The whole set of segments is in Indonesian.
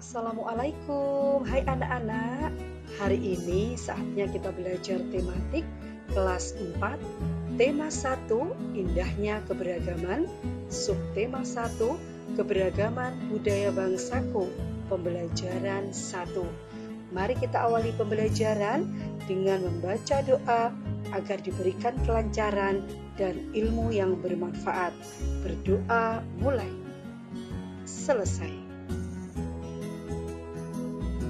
Assalamualaikum, hai anak-anak. Hari ini saatnya kita belajar tematik kelas 4, tema 1, indahnya keberagaman, subtema 1, keberagaman budaya bangsaku, pembelajaran 1. Mari kita awali pembelajaran dengan membaca doa agar diberikan kelancaran dan ilmu yang bermanfaat. Berdoa mulai. Selesai.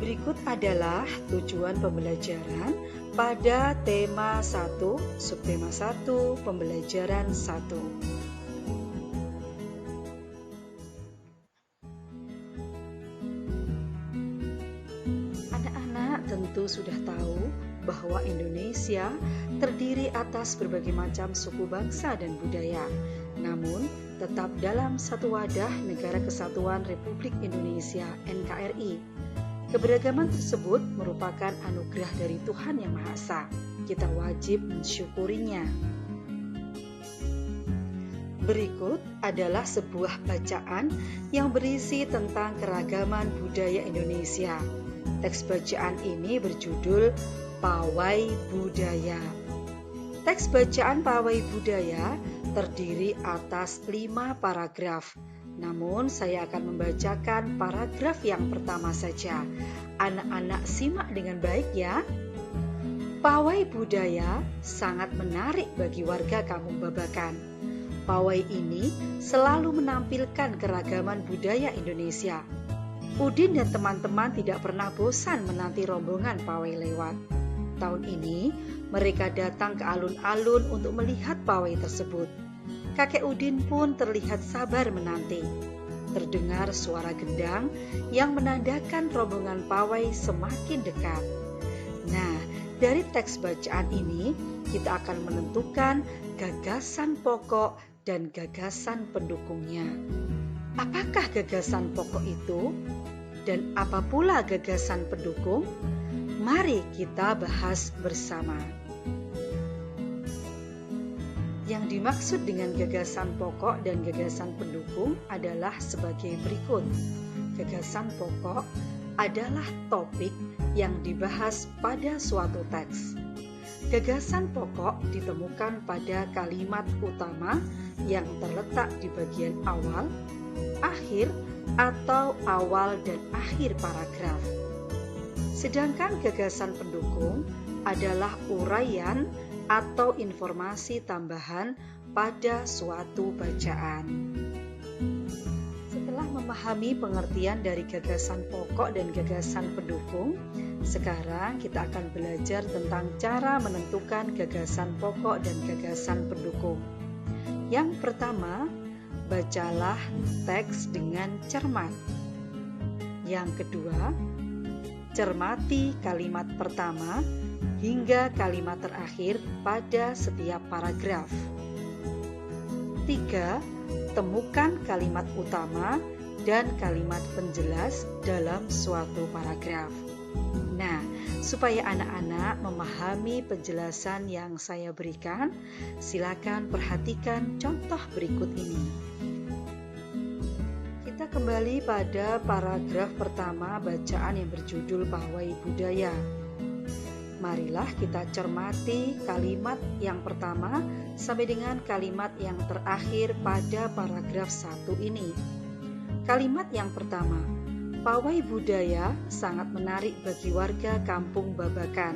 Berikut adalah tujuan pembelajaran pada tema 1, subtema 1, pembelajaran 1. Anak-anak tentu sudah tahu bahwa Indonesia terdiri atas berbagai macam suku bangsa dan budaya. Namun, tetap dalam satu wadah Negara Kesatuan Republik Indonesia (NKRI). Keberagaman tersebut merupakan anugerah dari Tuhan Yang Maha Esa. Kita wajib mensyukurinya. Berikut adalah sebuah bacaan yang berisi tentang keragaman budaya Indonesia. Teks bacaan ini berjudul Pawai Budaya. Teks bacaan Pawai Budaya terdiri atas 5 paragraf. Namun saya akan membacakan paragraf yang pertama saja. Anak-anak simak dengan baik ya. Pawai budaya sangat menarik bagi warga Kampung Babakan. Pawai ini selalu menampilkan keragaman budaya Indonesia. Udin dan teman-teman tidak pernah bosan menanti rombongan pawai lewat. Tahun ini mereka datang ke alun-alun untuk melihat pawai tersebut. Kakek Udin pun terlihat sabar menanti. Terdengar suara gendang yang menandakan rombongan pawai semakin dekat. Nah, dari teks bacaan ini kita akan menentukan gagasan pokok dan gagasan pendukungnya. Apakah gagasan pokok itu? Dan apa pula gagasan pendukung? Mari kita bahas bersama. Yang dimaksud dengan gagasan pokok dan gagasan pendukung adalah sebagai berikut. Gagasan pokok adalah topik yang dibahas pada suatu teks. Gagasan pokok ditemukan pada kalimat utama yang terletak di bagian awal, akhir, atau awal dan akhir paragraf. Sedangkan gagasan pendukung adalah uraian atau informasi tambahan pada suatu bacaan. Setelah memahami pengertian dari gagasan pokok dan gagasan pendukung, sekarang kita akan belajar tentang cara menentukan gagasan pokok dan gagasan pendukung. Yang pertama, bacalah teks dengan cermat. Yang kedua, cermati kalimat pertama hingga kalimat terakhir pada setiap paragraf. 3. Temukan kalimat utama dan kalimat penjelas dalam suatu paragraf. Nah, supaya anak-anak memahami penjelasan yang saya berikan, silakan perhatikan contoh berikut ini. Kita kembali pada paragraf pertama bacaan yang berjudul Pawai Budaya. Marilah kita cermati kalimat yang pertama sampai dengan kalimat yang terakhir pada paragraf 1 ini. Kalimat yang pertama, pawai budaya sangat menarik bagi warga Kampung Babakan.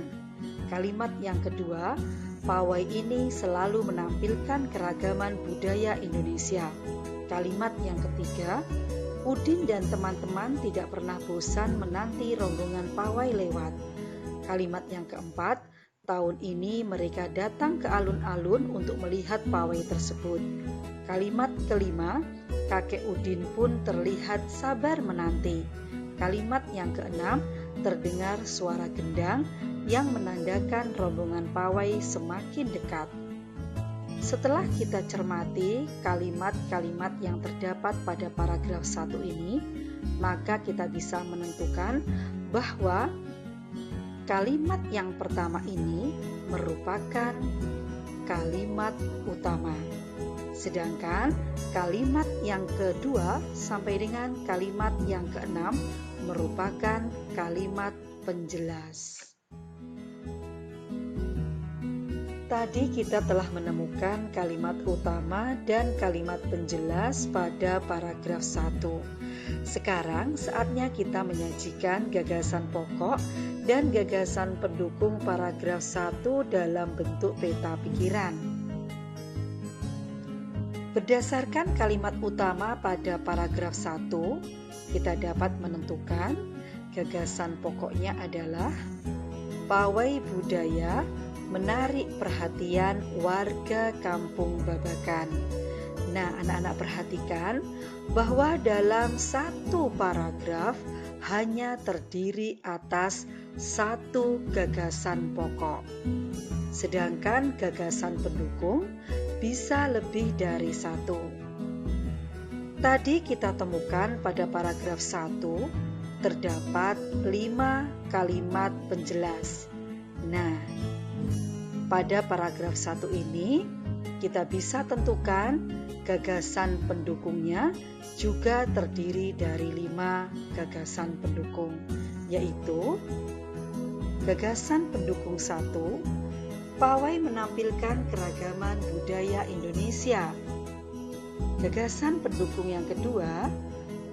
Kalimat yang kedua, pawai ini selalu menampilkan keragaman budaya Indonesia. Kalimat yang ketiga, Udin dan teman-teman tidak pernah bosan menanti rombongan pawai lewat. Kalimat yang keempat, tahun ini mereka datang ke alun-alun untuk melihat pawai tersebut. Kalimat kelima, kakek Udin pun terlihat sabar menanti. Kalimat yang keenam, terdengar suara gendang yang menandakan rombongan pawai semakin dekat. Setelah kita cermati kalimat-kalimat yang terdapat pada paragraf 1 ini, maka kita bisa menentukan bahwa kalimat yang pertama ini merupakan kalimat utama. Sedangkan kalimat yang kedua sampai dengan kalimat yang keenam merupakan kalimat penjelas. Tadi kita telah menemukan kalimat utama dan kalimat penjelas pada paragraf 1. Sekarang saatnya kita menyajikan gagasan pokok dan gagasan pendukung paragraf 1 dalam bentuk peta pikiran. Berdasarkan kalimat utama pada paragraf 1, kita dapat menentukan gagasan pokoknya adalah pawai budaya menarik perhatian warga Kampung Babakan. Nah, anak-anak perhatikan bahwa dalam satu paragraf hanya terdiri atas satu gagasan pokok. Sedangkan gagasan pendukung bisa lebih dari satu. Tadi kita temukan pada paragraf 1 terdapat 5 kalimat penjelas. Nah, pada paragraf 1 ini, kita bisa tentukan gagasan pendukungnya juga terdiri dari 5 gagasan pendukung, yaitu gagasan pendukung 1, pawai menampilkan keragaman budaya Indonesia. Gagasan pendukung yang kedua,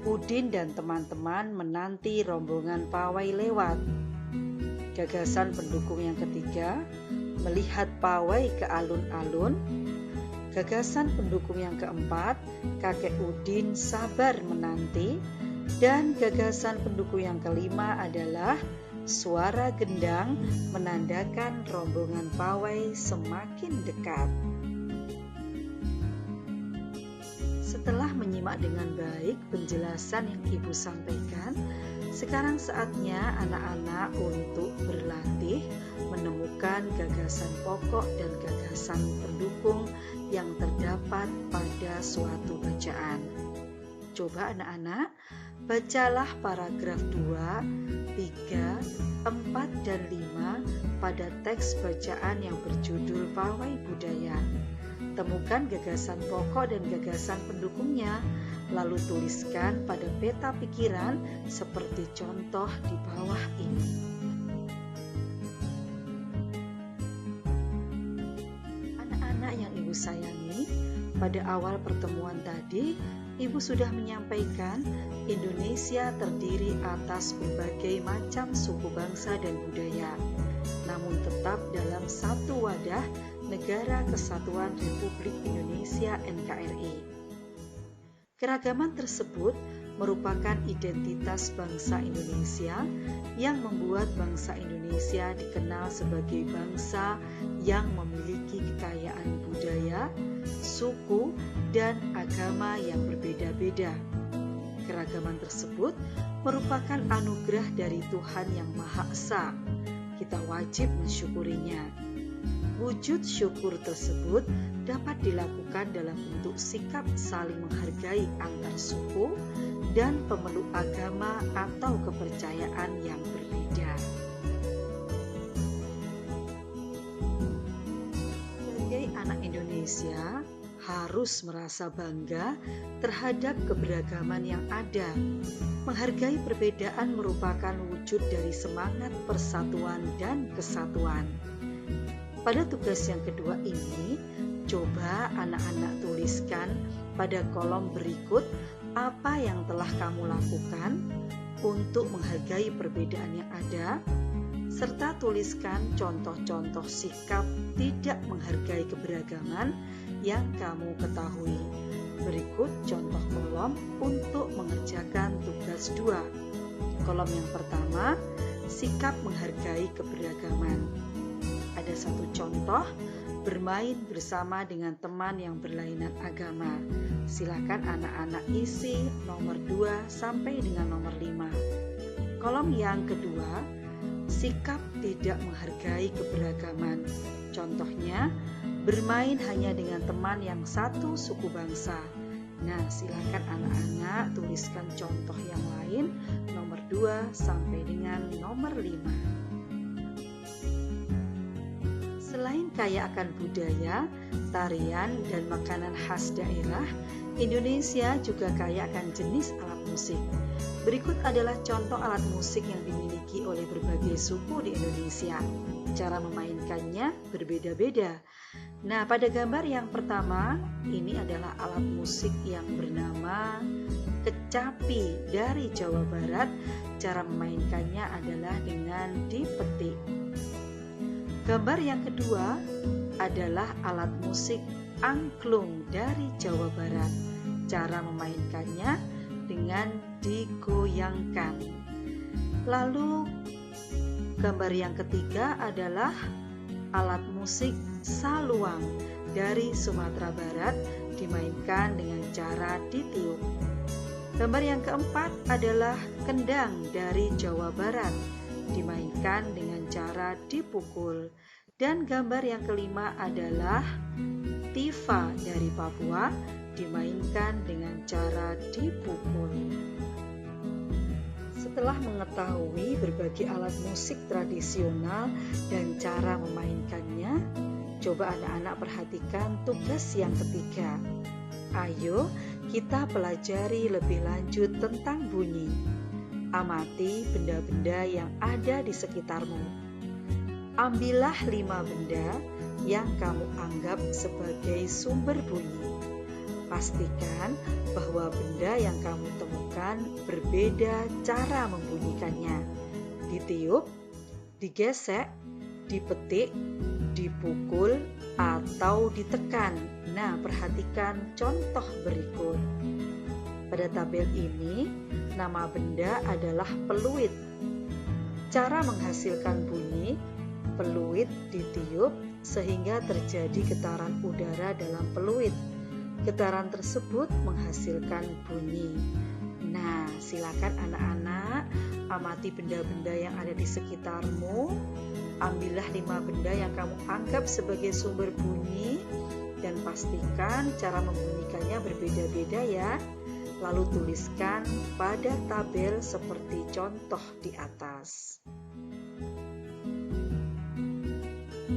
Udin dan teman-teman menanti rombongan pawai lewat. Gagasan pendukung yang ketiga, melihat pawai ke alun-alun. Gagasan pendukung yang keempat, kakek Udin sabar menanti. Dan gagasan pendukung yang kelima adalah suara gendang menandakan rombongan pawai semakin dekat. Setelah menyimak dengan baik penjelasan yang Ibu sampaikan, sekarang saatnya anak-anak untuk berlatih menemukan gagasan pokok dan gagasan pendukung yang terdapat pada suatu bacaan. Coba anak-anak, bacalah paragraf 2, 3, 4, dan 5 pada teks bacaan yang berjudul Pawai Budaya. Temukan gagasan pokok dan gagasan pendukungnya, lalu tuliskan pada peta pikiran seperti contoh di bawah ini. Anak-anak yang Ibu sayangi, pada awal pertemuan tadi, Ibu sudah menyampaikan Indonesia terdiri atas berbagai macam suku bangsa dan budaya, namun tetap dalam satu wadah Negara Kesatuan Republik Indonesia NKRI. Keragaman tersebut merupakan identitas bangsa Indonesia yang membuat bangsa Indonesia dikenal sebagai bangsa yang memiliki kekayaan budaya, suku, dan agama yang berbeda-beda. Keragaman tersebut merupakan anugerah dari Tuhan Yang Maha Esa. Kita wajib mensyukurinya. Wujud syukur tersebut dapat dilakukan dalam bentuk sikap saling menghargai antar suku dan pemeluk agama atau kepercayaan yang berbeda. Sebagai anak Indonesia, harus merasa bangga terhadap keberagaman yang ada. Menghargai perbedaan merupakan wujud dari semangat persatuan dan kesatuan. Pada tugas yang kedua ini, coba anak-anak tuliskan pada kolom berikut apa yang telah kamu lakukan untuk menghargai perbedaan yang ada, serta tuliskan contoh-contoh sikap tidak menghargai keberagaman yang kamu ketahui. Berikut contoh kolom untuk mengerjakan tugas 2. Kolom yang pertama, sikap menghargai keberagaman. Ada satu contoh, bermain bersama dengan teman yang berlainan agama. Silakan anak-anak isi nomor 2 sampai dengan nomor 5. Kolom yang kedua, sikap tidak menghargai keberagaman. Contohnya, bermain hanya dengan teman yang satu suku bangsa. Nah, silakan anak-anak tuliskan contoh yang lain nomor 2 sampai dengan nomor 5. Selain kaya akan budaya, tarian, dan makanan khas daerah, Indonesia juga kaya akan jenis alat musik. Berikut adalah contoh alat musik yang dimiliki oleh berbagai suku di Indonesia. Cara memainkannya berbeda-beda. Nah, pada gambar yang pertama, ini adalah alat musik yang bernama kecapi dari Jawa Barat. Cara memainkannya adalah dengan dipetik. Gambar yang kedua adalah alat musik angklung dari Jawa Barat. Cara memainkannya dengan digoyangkan. Lalu gambar yang ketiga adalah alat musik saluang dari Sumatera Barat, dimainkan dengan cara ditiup. Gambar yang keempat adalah kendang dari Jawa Barat, dimainkan dengan cara dipukul. Dan gambar yang kelima adalah tifa dari Papua, dimainkan dengan cara dipukul. Setelah mengetahui berbagai alat musik tradisional dan cara memainkannya, coba anak-anak perhatikan tugas yang ketiga. Ayo kita pelajari lebih lanjut tentang bunyi. Amati benda-benda yang ada di sekitarmu. Ambillah 5 benda yang kamu anggap sebagai sumber bunyi. Pastikan bahwa benda yang kamu temukan berbeda cara membunyikannya. Ditiup, digesek, dipetik, dipukul, atau ditekan. Nah, perhatikan contoh berikut. Pada tabel ini, nama benda adalah peluit. Cara menghasilkan bunyi, peluit ditiup sehingga terjadi getaran udara dalam peluit. Getaran tersebut menghasilkan bunyi. Nah, silakan anak-anak amati benda-benda yang ada di sekitarmu. Ambillah 5 benda yang kamu anggap sebagai sumber bunyi dan pastikan cara membunyikannya berbeda-beda ya. Lalu tuliskan pada tabel seperti contoh di atas.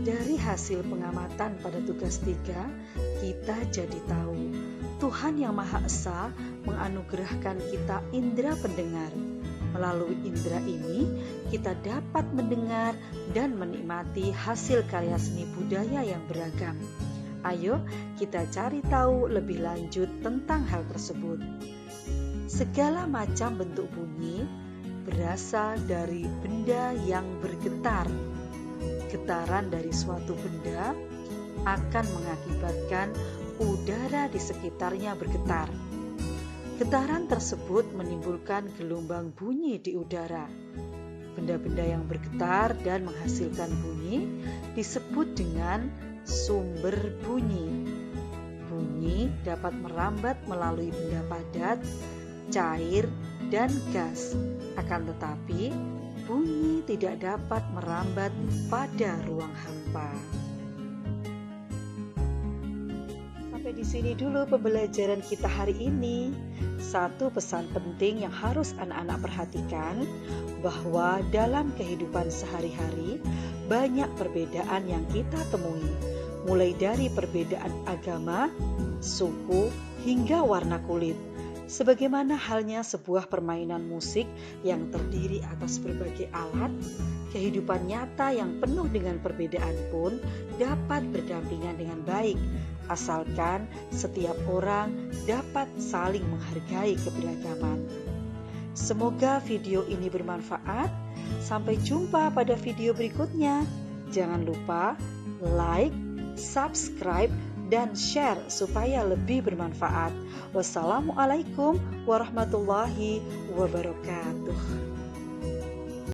Dari hasil pengamatan pada tugas 3, kita jadi tahu Tuhan Yang Maha Esa menganugerahkan kita indera pendengar. Melalui indera ini, kita dapat mendengar dan menikmati hasil karya seni budaya yang beragam. Ayo kita cari tahu lebih lanjut tentang hal tersebut. Segala macam bentuk bunyi berasal dari benda yang bergetar. Getaran dari suatu benda akan mengakibatkan udara di sekitarnya bergetar. Getaran tersebut menimbulkan gelombang bunyi di udara. Benda-benda yang bergetar dan menghasilkan bunyi disebut dengan sumber bunyi. Bunyi dapat merambat melalui benda padat, cair, dan gas. Akan tetapi, bunyi tidak dapat merambat pada ruang hampa. Sampai di sini dulu pembelajaran kita hari ini. Satu pesan penting yang harus anak-anak perhatikan, bahwa dalam kehidupan sehari-hari banyak perbedaan yang kita temui, mulai dari perbedaan agama, suku, hingga warna kulit. Sebagaimana halnya sebuah permainan musik yang terdiri atas berbagai alat, kehidupan nyata yang penuh dengan perbedaan pun dapat berdampingan dengan baik, asalkan setiap orang dapat saling menghargai keberagaman. Semoga video ini bermanfaat. Sampai jumpa pada video berikutnya. Jangan lupa like, subscribe, dan share supaya lebih bermanfaat. Wassalamualaikum warahmatullahi wabarakatuh.